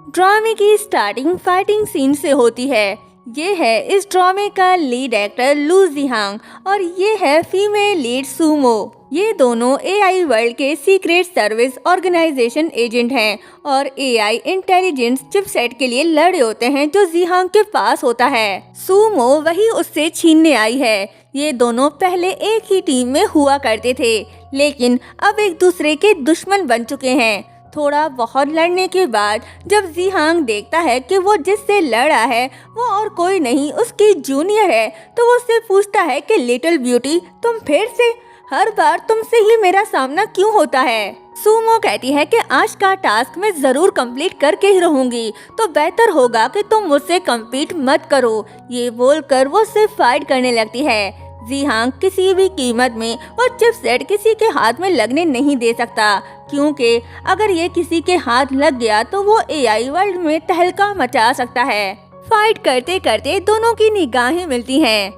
ड्रामे की starting fighting scene से होती है। ये है इस ड्रामे का लीड एक्टर लू जिहांग और ये है फीमेल लीड सूमो। ये दोनों एआई वर्ल्ड के सीक्रेट सर्विस ऑर्गेनाइजेशन एजेंट हैं और एआई इंटेलिजेंस चिपसेट के लिए लड़े होते हैं जो जिहांग के पास होता है। सूमो वही उससे छीनने आई है। ये दोनों पहले एक ही टीम में हुआ करते थे, लेकिन अब एक दूसरे के दुश्मन बन चुके हैं। थोड़ा बहुत लड़ने के बाद जब जिहांग देखता है कि वो जिससे लड़ा है वो और कोई नहीं उसकी जूनियर है, तो वो उससे पूछता है कि लिटिल ब्यूटी, तुम फिर से? हर बार तुमसे ही मेरा सामना क्यों होता है? सूमो कहती है कि आज का टास्क मैं जरूर कंप्लीट करके ही रहूंगी, तो बेहतर होगा कि तुम मुझसे कम्पीट मत करो। ये बोलकर वो उससे फाइट करने लगती है। जिहांग किसी भी कीमत में वो चिपसेट किसी के हाथ में लगने नहीं दे सकता, क्योंकि अगर ये किसी के हाथ लग गया तो वो एआई वर्ल्ड में तहलका मचा सकता है। फाइट करते करते दोनों की निगाहें मिलती हैं।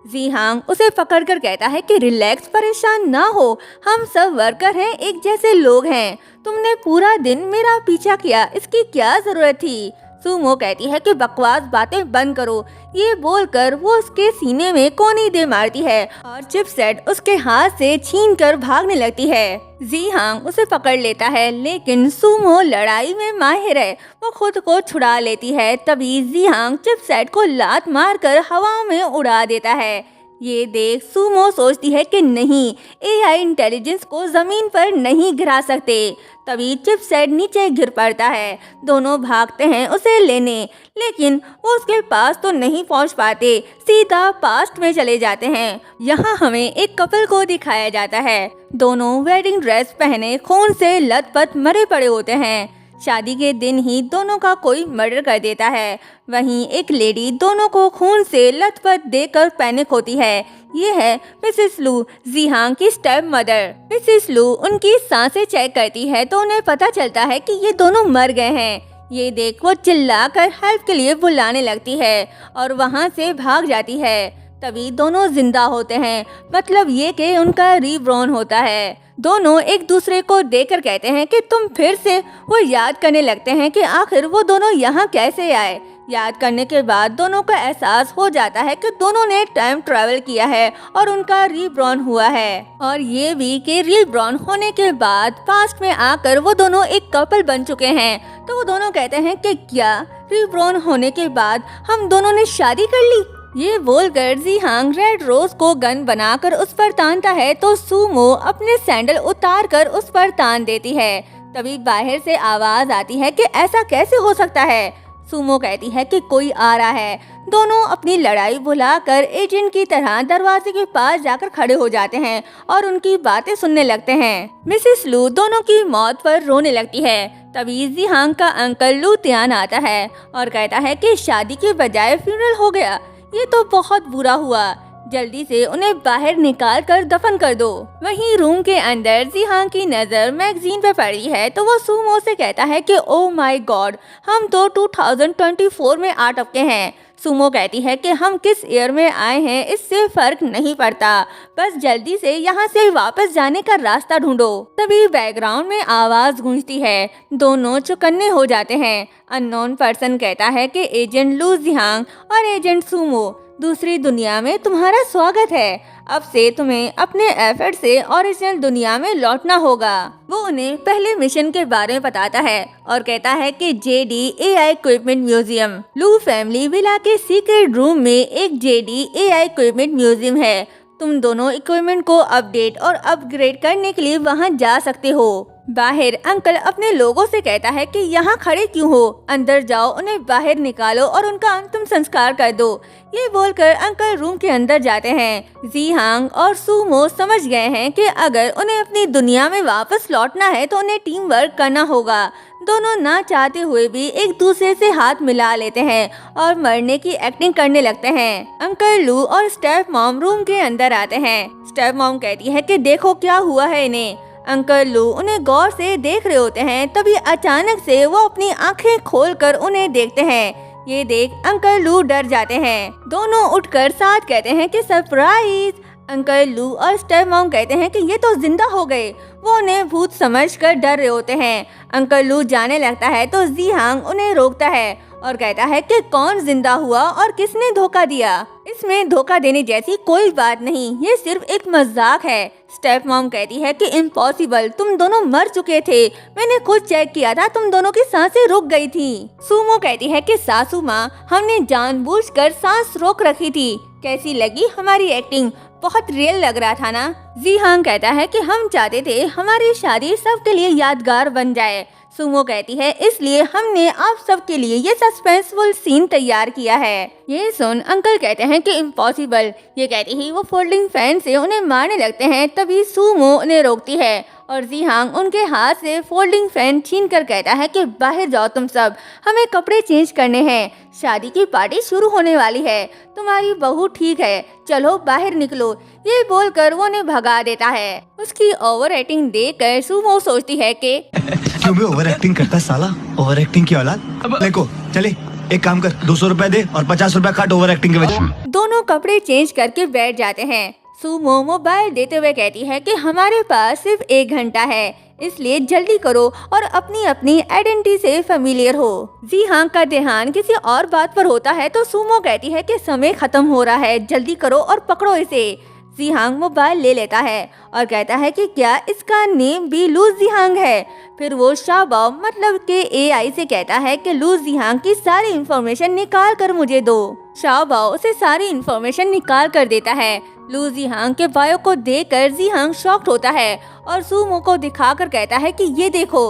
जिहांग उसे पकड़कर कहता है कि रिलैक्स, परेशान ना हो, हम सब वर्कर हैं, एक जैसे लोग हैं। तुमने पूरा दिन मेरा पीछा किया, इसकी क्या जरूरत थी? सूमो कहती है कि बकवास बातें बंद करो। ये बोलकर वो उसके सीने में कोनी दे मारती है और चिपसेट उसके हाथ से छीनकर भागने लगती है। जिहांग उसे पकड़ लेता है, लेकिन सूमो लड़ाई में माहिर है, वो खुद को छुड़ा लेती है। तभी जिहांग चिपसेट को लात मारकर हवा में उड़ा देता है। ये देख सूमो सोचती है कि नहीं, एआई इंटेलिजेंस को जमीन पर नहीं गिरा सकते। तभी चिपसेट नीचे गिर पड़ता है। दोनों भागते हैं उसे लेने, लेकिन वो उसके पास तो नहीं पहुंच पाते, सीधा पास्ट में चले जाते हैं। यहाँ हमें एक कपल को दिखाया जाता है। दोनों वेडिंग ड्रेस पहने खून से लथपथ मरे पड़े होते हैं। शादी के दिन ही दोनों का कोई मर्डर कर देता है। वहीं एक लेडी दोनों को खून से लथपथ देखकर पैनिक होती है। ये है मिसेस लू, जिहांग की स्टेप मदर। मिसेस लू उनकी सांसें चेक करती है तो उन्हें पता चलता है कि ये दोनों मर गए हैं। ये देख वो चिल्लाकर हेल्प के लिए बुलाने लगती है और वहाँ से भाग जाती है। तभी दोनों जिंदा होते हैं, मतलब ये कि उनका रीबॉर्न होता है। दोनों एक दूसरे को देखकर कहते हैं कि तुम फिर से। वो याद करने लगते हैं कि आखिर वो दोनों यहाँ कैसे आए। याद करने के बाद दोनों को एहसास हो जाता है कि दोनों ने टाइम ट्रैवल किया है और उनका रीबॉर्न हुआ है, और ये भी कि रीबॉर्न होने के बाद पास्ट में आकर वो दोनों एक कपल बन चुके हैं। तो वो दोनों कहते हैं कि क्या रीबॉर्न होने के बाद हम दोनों ने शादी कर ली? ये बोलकर जिहांग रेड रोज को गन बनाकर उस पर तानता है तो सूमो अपने सैंडल उतारकर उस पर तान देती है। तभी बाहर से आवाज आती है कि ऐसा कैसे हो सकता है? सूमो कहती है कि कोई आ रहा है। दोनों अपनी लड़ाई भुलाकर एजेंट की तरह दरवाजे के पास जाकर खड़े हो जाते हैं और उनकी बातें सुनने लगते हैं। मिसेस लू दोनों की मौत पर रोने लगती है। तभी जिहांग का अंकल लू तियान आता है और कहता है कि शादी के बजाय फ्यूनरल हो गया, ये तो बहुत बुरा हुआ, जल्दी से उन्हें बाहर निकाल कर दफन कर दो। वहीं रूम के अंदर जिहांग की नजर मैगजीन पे पड़ी है तो वो सूमो से कहता है कि ओ माय गॉड, हम तो 2024 में आ टपके हैं। सूमो कहती है कि हम किस ईयर में आए हैं इससे फर्क नहीं पड़ता, बस जल्दी से यहाँ से वापस जाने का रास्ता ढूंढो। तभी बैकग्राउंड में आवाज गूंजती है। दोनों चौकन्ने हो जाते हैं। अननोन पर्सन कहता है कि एजेंट लू जिहांग और एजेंट सूमो, दूसरी दुनिया में तुम्हारा स्वागत है। अब से तुम्हें अपने एफर्ट से ओरिजिनल दुनिया में लौटना होगा। वो उन्हें पहले मिशन के बारे में बताता है और कहता है कि जेडी एआई इक्विपमेंट म्यूजियम, लू फैमिली विला के सीक्रेट रूम में एक जेडी एआई इक्विपमेंट म्यूजियम है। तुम दोनों इक्विपमेंट को अपडेट और अपग्रेड करने के लिए वहां जा सकते हो। बाहर अंकल अपने लोगों से कहता है कि यहाँ खड़े क्यों हो, अंदर जाओ, उन्हें बाहर निकालो और उनका अंतिम संस्कार कर दो। ये बोलकर अंकल रूम के अंदर जाते हैं। जिहांग और सूमो समझ गए हैं कि अगर उन्हें अपनी दुनिया में वापस लौटना है तो उन्हें टीम वर्क करना होगा। दोनों ना चाहते हुए भी एक दूसरे से हाथ मिला लेते हैं और मरने की एक्टिंग करने लगते हैं। अंकल लू और स्टेप मॉम रूम के अंदर आते हैं। स्टेप मॉम कहती है कि देखो क्या हुआ है इन्हें। अंकल लू उन्हें गौर से देख रहे होते हैं। तभी अचानक से वो अपनी आंखें खोलकर उन्हें देखते हैं। ये देख अंकल लू डर जाते हैं। दोनों उठकर साथ कहते हैं कि सरप्राइज। अंकल लू और स्टेप मॉम कहते हैं कि ये तो जिंदा हो गए। वो उन्हें भूत समझकर डर रहे होते हैं। अंकल लू जाने लगता है तो जी हांग उन्हें रोकता है और कहता है कि कौन जिंदा हुआ और किसने धोखा दिया। इसमें धोखा देने जैसी कोई बात नहीं, ये सिर्फ एक मजाक है। स्टेप मॉम कहती है कि इम्पॉसिबल, तुम दोनों मर चुके थे। मैंने खुद चेक किया था, तुम दोनों की सांसें रुक गई थी। सुमो कहती है कि सासू माँ, हमने जानबूझकर सांस रोक रखी थी। कैसी लगी हमारी एक्टिंग? बहुत रियल लग रहा था ना? जी हांग कहता है कि हम चाहते थे हमारी शादी सबके लिए यादगार बन जाए। सुमो कहती है इसलिए हमने आप सबके लिए ये सस्पेंसफुल सीन तैयार किया है। ये सुन अंकल कहते हैं कि इम्पॉसिबल। ये कहती ही वो फोल्डिंग फैन से उन्हें मारने लगते हैं। तभी सुमो उन्हें रोकती है और जी हांग उनके हाथ से फोल्डिंग फैन छीन कर कहता है कि बाहर जाओ तुम सब, हमें कपड़े चेंज करने हैं। शादी की पार्टी शुरू होने वाली है। तुम्हारी बहू ठीक है, चलो बाहर निकलो। ये बोलकर वो उन्हें भगा देता है। उसकी ओवर एक्टिंग देखकर सुमो सोचती है कि क्यों भी ओवर एक्टिंग करता है साला, ओवर एक्टिंग की औलाद। देखो चले एक काम कर, 200 रुपए दे और 50 रुपए काट ओवर एक्टिंग के वजह। दोनों कपड़े चेंज करके बैठ जाते हैं। सुमो मोबाइल देते हुए कहती है कि हमारे पास सिर्फ 1 घंटा है, इसलिए जल्दी करो और अपनी अपनी आइडेंटिटी से फेमिलियर हो। जी हां का ध्यान किसी और बात पर होता है तो सुमो कहती है कि समय खत्म हो रहा है, जल्दी करो और पकड़ो इसे। जी हांग मोबाइल ले लेता है और कहता है कि क्या इसका नेम भी लू जी हांग है। फिर वो शाबाओ मतलब के एआई से कहता है कि लू जी हांग की सारी इंफॉर्मेशन निकाल कर मुझे दो। शाबाओ उसे सारी इंफॉर्मेशन निकाल कर देता है। लू जी हांग के बायो को देखकर जी हांग शॉक्ड होता है और सुमो को दिखाकर कहता है कि ये देखो।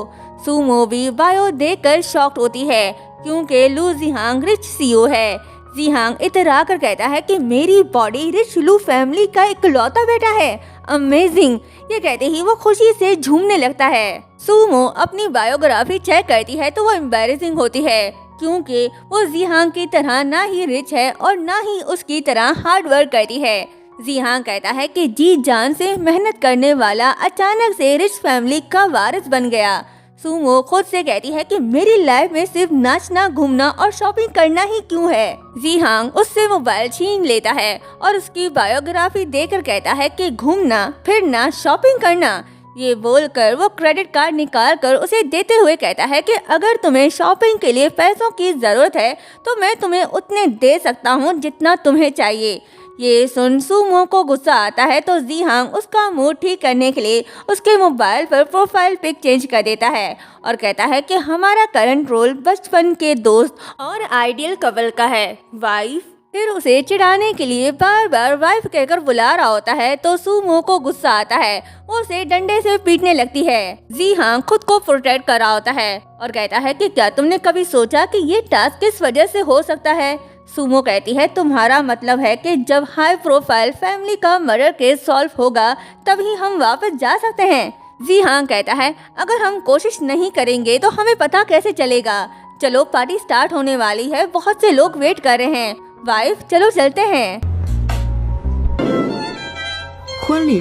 सुमो भी बायो देखकर शॉक्ड होती है क्योंकि लू जी हांग रिच सीईओ है। जी हांग इतरा कर कहता है कि मेरी बॉडी रिच लू फैमिली का इकलौता बेटा है, अमेजिंग। ये कहते ही वो खुशी से झूमने लगता है। सुमो अपनी बायोग्राफी चेक करती है तो वो एम्बैरेसिंग होती है क्योंकि वो जी हांग की तरह ना ही रिच है और ना ही उसकी तरह हार्ड वर्क करती है। जी हांग कहता है कि जी जान से मेहनत करने वाला अचानक से रिच फैमिली का वारिस बन गया। सुमो खुद से कहती है कि मेरी लाइफ में सिर्फ नाचना, घूमना और शॉपिंग करना ही क्यों है। जी हांग उससे मोबाइल छीन लेता है और उसकी बायोग्राफी देकर कहता है कि घूमना, फिरना, शॉपिंग करना। ये बोलकर वो क्रेडिट कार्ड निकाल कर उसे देते हुए कहता है कि अगर तुम्हें शॉपिंग के लिए पैसों की जरूरत है तो मैं तुम्हें उतने दे सकता हूँ जितना तुम्हें चाहिए। ये सुन सुमो को गुस्सा आता है तो जी हांग उसका मूड ठीक करने के लिए उसके मोबाइल पर प्रोफाइल पिक चेंज कर देता है और कहता है कि हमारा करंट रोल बचपन के दोस्त और आइडियल कपल का है, वाइफ। फिर उसे चिढ़ाने के लिए बार बार वाइफ कहकर बुला रहा होता है तो सुमो को गुस्सा आता है। वो उसे डंडे से पीटने लगती है। जी हांग खुद को प्रोटेक्ट कर रहा होता है और कहता है कि क्या तुमने कभी सोचा कि ये टास्क किस वजह से हो सकता है। सुमो कहती है तुम्हारा मतलब है कि जब हाई प्रोफाइल फैमिली का मर्डर केस सॉल्व होगा तभी हम वापस जा सकते हैं। जी हां कहता है अगर हम कोशिश नहीं करेंगे तो हमें पता कैसे चलेगा। चलो पार्टी स्टार्ट होने वाली है, बहुत से लोग वेट कर रहे हैं। वाइफ चलो चलते हैं।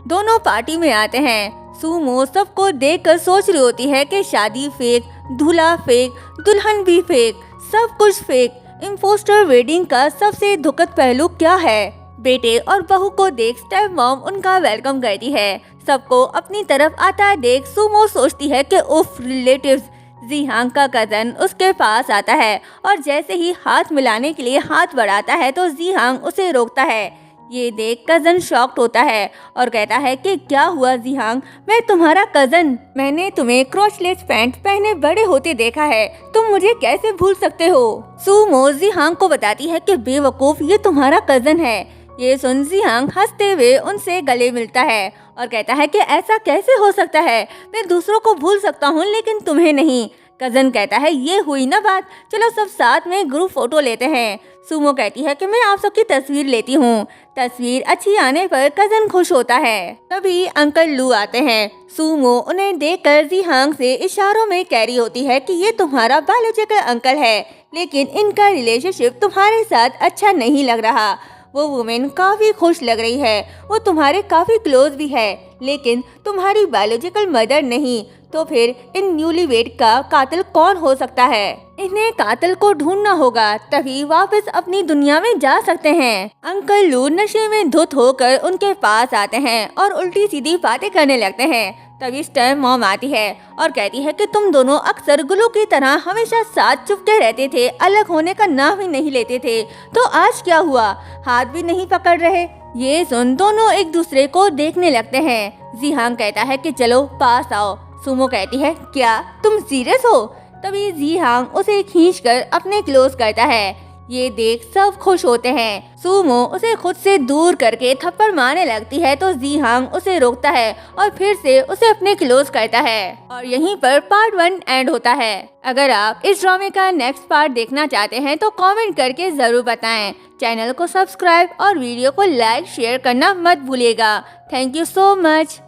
दोनों पार्टी में आते हैं। सुमो सबको देखकर सोच रही होती है कि शादी फेक, दूल्हा फेक, दुल्हन भी फेक, सब कुछ फेक। इम्पोस्टर वेडिंग का सबसे दुखद पहलू क्या है? बेटे और बहू को देख स्टेप मॉम उनका वेलकम करती है। सबको अपनी तरफ आता देख सुमो सोचती है कि उफ रिलेटिव्स। जी हांग का कजन उसके पास आता है और जैसे ही हाथ मिलाने के लिए हाथ बढ़ाता है तो जी हांग उसे रोकता है। ये देख कजन शॉक्ड होता है और कहता है कि क्या हुआ जी हांग, मैं तुम्हारा कजन, मैंने तुम्हें क्रॉचलेस पैंट पहने बड़े होते देखा है, तुम मुझे कैसे भूल सकते हो। सुमो जी हांग को बताती है कि बेवकूफ ये तुम्हारा कजन है। ये सुन जी हांग हंसते हुए उनसे गले मिलता है और कहता है कि ऐसा कैसे हो सकता है, मैं दूसरों को भूल सकता हूँ लेकिन तुम्हें नहीं। कजन कहता है ये हुई ना बात, चलो सब साथ में ग्रुप फोटो लेते हैं। सुमो कहती है कि मैं आप सबकी तस्वीर लेती हूँ। तस्वीर अच्छी आने पर कजन खुश होता है। तभी अंकल लू आते हैं। सुमो उन्हें देखकर जी हांग से इशारों में कह रही होती है कि ये तुम्हारा बायोलॉजिकल अंकल है लेकिन इनका रिलेशनशिप तुम्हारे साथ अच्छा नहीं लग रहा। वो वुमेन काफी खुश लग रही है, वो तुम्हारे काफी क्लोज भी है, लेकिन तुम्हारी बायोलॉजिकल मदर नहीं। तो फिर इन न्यूलीवेड का कातिल कौन हो सकता है? इन्हें कातिल को ढूंढना होगा, तभी वापस अपनी दुनिया में जा सकते हैं। अंकल लू नशे में धुत होकर उनके पास आते हैं और उल्टी सीधी बातें करने लगते हैं। तभी स्टर्म मॉम आती है और कहती है कि तुम दोनों अक्सर गुल्लू की तरह हमेशा साथ चुपके रहते थे, अलग होने का नाम ही नहीं लेते थे, तो आज क्या हुआ? हाथ भी नहीं पकड़ रहे। ये सुन दोनों एक दूसरे को देखने लगते हैं। जीहांग कहता है कि चलो पास आओ। सुमो कहती है क्या तुम सीरियस हो? तभी जीहांग उसे खींचकर अपने क्लोज करता है। ये देख सब खुश होते हैं। सुमो उसे खुद से दूर करके थप्पड़ मारने लगती है तो जीहांग उसे रोकता है और फिर से उसे अपने क्लोज करता है। और यहीं पर पार्ट 1 एंड होता है। अगर आप इस ड्रामे का नेक्स्ट पार्ट देखना चाहते हैं तो कमेंट करके जरूर बताएं। चैनल को सब्सक्राइब और वीडियो को लाइक शेयर करना मत भूलिएगा। Thank you so much.